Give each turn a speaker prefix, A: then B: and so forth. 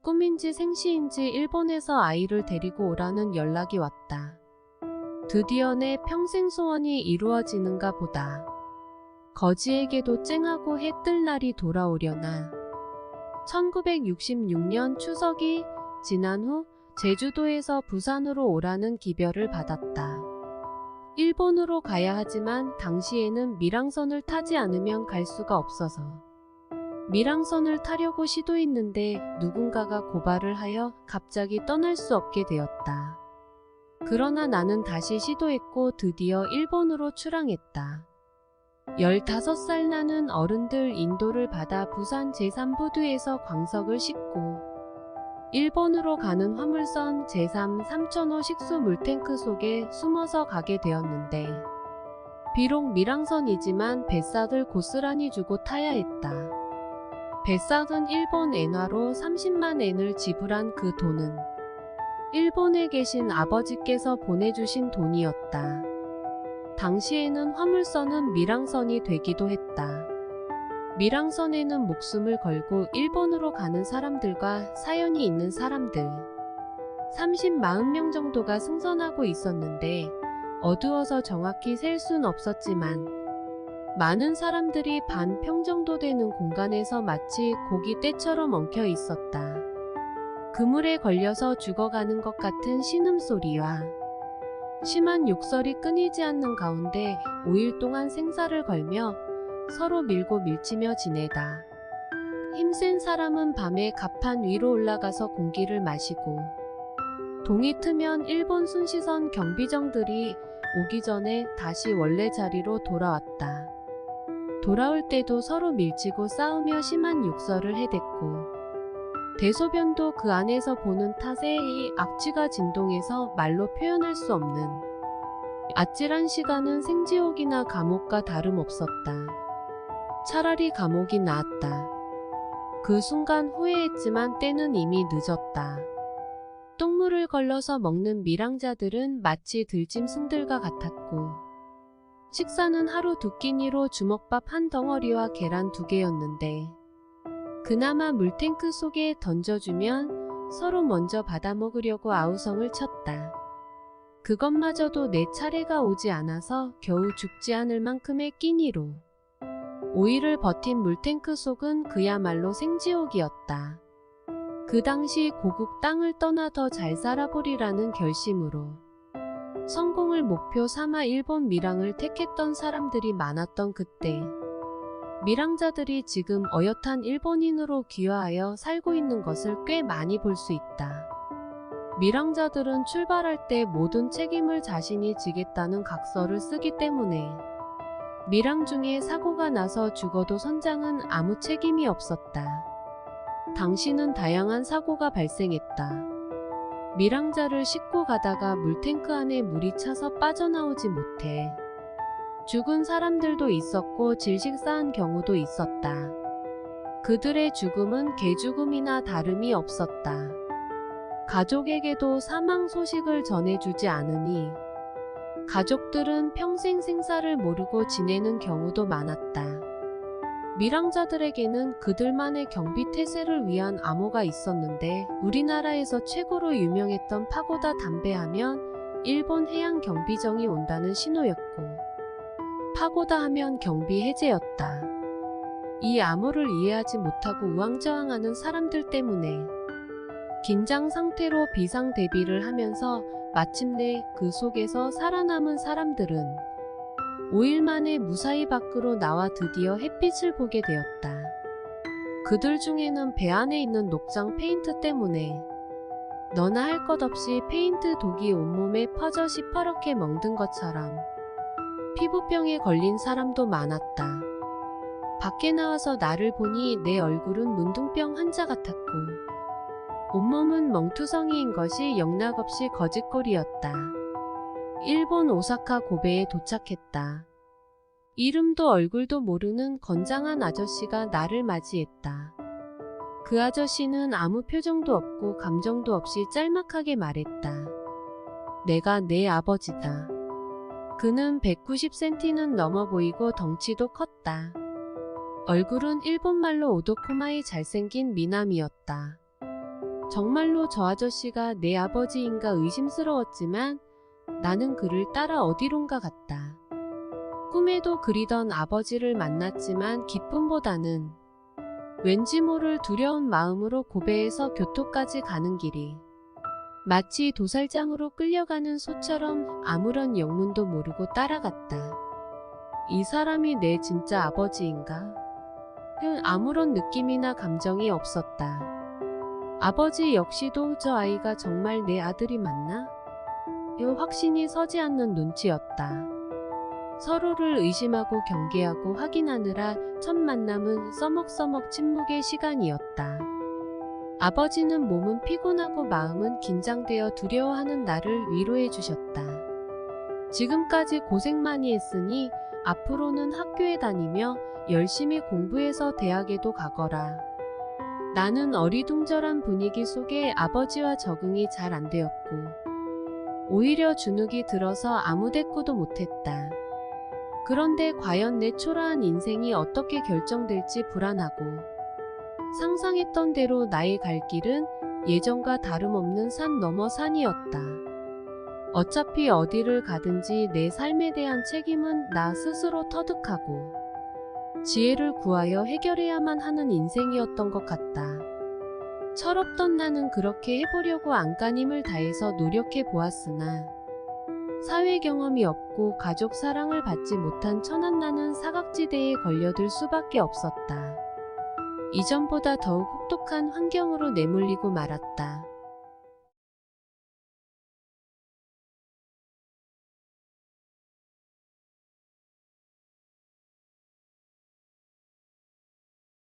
A: 꿈인지 생시인지 일본에서 아이를 데리고 오라는 연락이 왔다. 드디어 내 평생 소원이 이루어지는가 보다. 거지에게도 쨍하고 해 뜰 날이 돌아오려나. 1966년 추석이 지난 후 제주도에서 부산으로 오라는 기별을 받았다. 일본으로 가야 하지만 당시에는 밀항선을 타지 않으면 갈 수가 없어서 밀항선을 타려고 시도했는데 누군가가 고발을 하여 갑자기 떠날 수 없게 되었다. 그러나 나는 다시 시도했고 드디어 일본으로 출항했다. 15살 나는 어른들 인도를 받아 부산 제3부두에서 광석을 싣고 일본으로 가는 화물선 제3 3005 식수 물탱크 속에 숨어서 가게 되었는데 비록 밀항선이지만 뱃삭을 고스란히 주고 타야 했다. 뱃삭은 일본 엔화로 30만 엔을 지불한 그 돈은 일본에 계신 아버지께서 보내주신 돈이었다. 당시에는 화물선은 밀항선이 되기도 했다. 밀항선에는 목숨을 걸고 일본으로 가는 사람들과 사연이 있는 사람들 30-40명 정도가 승선하고 있었는데 어두워서 정확히 셀 순 없었지만 많은 사람들이 반 평 정도 되는 공간에서 마치 고기 떼처럼 엉켜 있었다. 그물에 걸려서 죽어가는 것 같은 신음소리와 심한 욕설이 끊이지 않는 가운데 5일 동안 생사를 걸며 서로 밀고 밀치며 지내다. 힘센 사람은 밤에 갑판 위로 올라가서 공기를 마시고 동이 트면 일본 순시선 경비정들이 오기 전에 다시 원래 자리로 돌아왔다. 돌아올 때도 서로 밀치고 싸우며 심한 욕설을 해댔고 대소변도 그 안에서 보는 탓에 이 악취가 진동해서 말로 표현할 수 없는 아찔한 시간은 생지옥이나 감옥과 다름없었다. 차라리 감옥이 나았다. 그 순간 후회했지만 때는 이미 늦었다. 똥물을 걸러서 먹는 밀항자들은 마치 들짐승들과 같았고 식사는 하루 2끼니로 주먹밥 한 덩어리와 계란 2개였는데 그나마 물탱크 속에 던져주면 서로 먼저 받아먹으려고 아우성을 쳤다. 그것마저도 내 차례가 오지 않아서 겨우 죽지 않을 만큼의 끼니로 5일을 버틴 물탱크 속은 그야말로 생지옥이었다. 그 당시 고국 땅을 떠나 더 잘 살아보리라는 결심으로 성공을 목표 삼아 일본 밀항을 택했던 사람들이 많았던 그때 밀항자들이 지금 어엿한 일본인으로 귀화하여 살고 있는 것을 꽤 많이 볼 수 있다. 밀항자들은 출발할 때 모든 책임을 자신이 지겠다는 각서를 쓰기 때문에 밀항 중에 사고가 나서 죽어도 선장은 아무 책임이 없었다. 당시는 다양한 사고가 발생했다. 밀항자를 싣고 가다가 물탱크 안에 물이 차서 빠져나오지 못해 죽은 사람들도 있었고 질식 쌓은 경우도 있었다. 그들의 죽음은 개죽음이나 다름이 없었다. 가족에게도 사망 소식을 전해주지 않으니 가족들은 평생 생사를 모르고 지내는 경우도 많았다. 밀항자들에게는 그들만의 경비태세를 위한 암호가 있었는데 우리나라에서 최고로 유명했던 파고다 담배하면 일본 해양경비정이 온다는 신호였고 파고다 하면 경비 해제였다. 이 암호를 이해하지 못하고 우왕좌왕하는 사람들 때문에 긴장 상태로 비상 대비를 하면서 마침내 그 속에서 살아남은 사람들은 5일 만에 무사히 밖으로 나와 드디어 햇빛을 보게 되었다. 그들 중에는 배 안에 있는 녹장 페인트 때문에 너나 할 것 없이 페인트 독이 온몸에 퍼져 시퍼렇게 멍든 것처럼 피부병에 걸린 사람도 많았다. 밖에 나와서 나를 보니 내 얼굴은 문둥병 환자 같았고 온몸은 멍투성이인 것이 영락없이 거짓골이었다. 일본 오사카 고베에 도착했다. 이름도 얼굴도 모르는 건장한 아저씨가 나를 맞이했다. 그 아저씨는 아무 표정도 없고 감정도 없이 짤막하게 말했다. 내가 내 아버지다. 그는 190cm는 넘어 보이고 덩치도 컸다. 얼굴은 일본말로 오도코마이 잘생긴 미남이었다. 정말로 저 아저씨가 내 아버지인가 의심스러웠지만 나는 그를 따라 어디론가 갔다. 꿈에도 그리던 아버지를 만났지만 기쁨보다는 왠지 모를 두려운 마음으로 고베에서 교토까지 가는 길이 마치 도살장으로 끌려가는 소처럼 아무런 영문도 모르고 따라갔다. 이 사람이 내 진짜 아버지인가? 아무런 느낌이나 감정이 없었다. 아버지 역시도 저 아이가 정말 내 아들이 맞나? 확신이 서지 않는 눈치였다. 서로를 의심하고 경계하고 확인하느라 첫 만남은 써먹써먹 침묵의 시간이었다. 아버지는 몸은 피곤하고 마음은 긴장되어 두려워하는 나를 위로해 주셨다. 지금까지 고생 많이 했으니 앞으로는 학교에 다니며 열심히 공부해서 대학에도 가거라. 나는 어리둥절한 분위기 속에 아버지와 적응이 잘 안 되었고 오히려 주눅이 들어서 아무 대꾸도 못했다. 그런데 과연 내 초라한 인생이 어떻게 결정될지 불안하고 상상했던 대로 나의 갈 길은 예전과 다름없는 산 너머 산이었다. 어차피 어디를 가든지 내 삶에 대한 책임은 나 스스로 터득하고 지혜를 구하여 해결해야만 하는 인생이었던 것 같다. 철없던 나는 그렇게 해보려고 안간힘을 다해서 노력해 보았으나 사회 경험이 없고 가족 사랑을 받지 못한 천한 나는 사각지대에 걸려들 수밖에 없었다. 이전보다 더욱 혹독한 환경으로 내몰리고 말았다.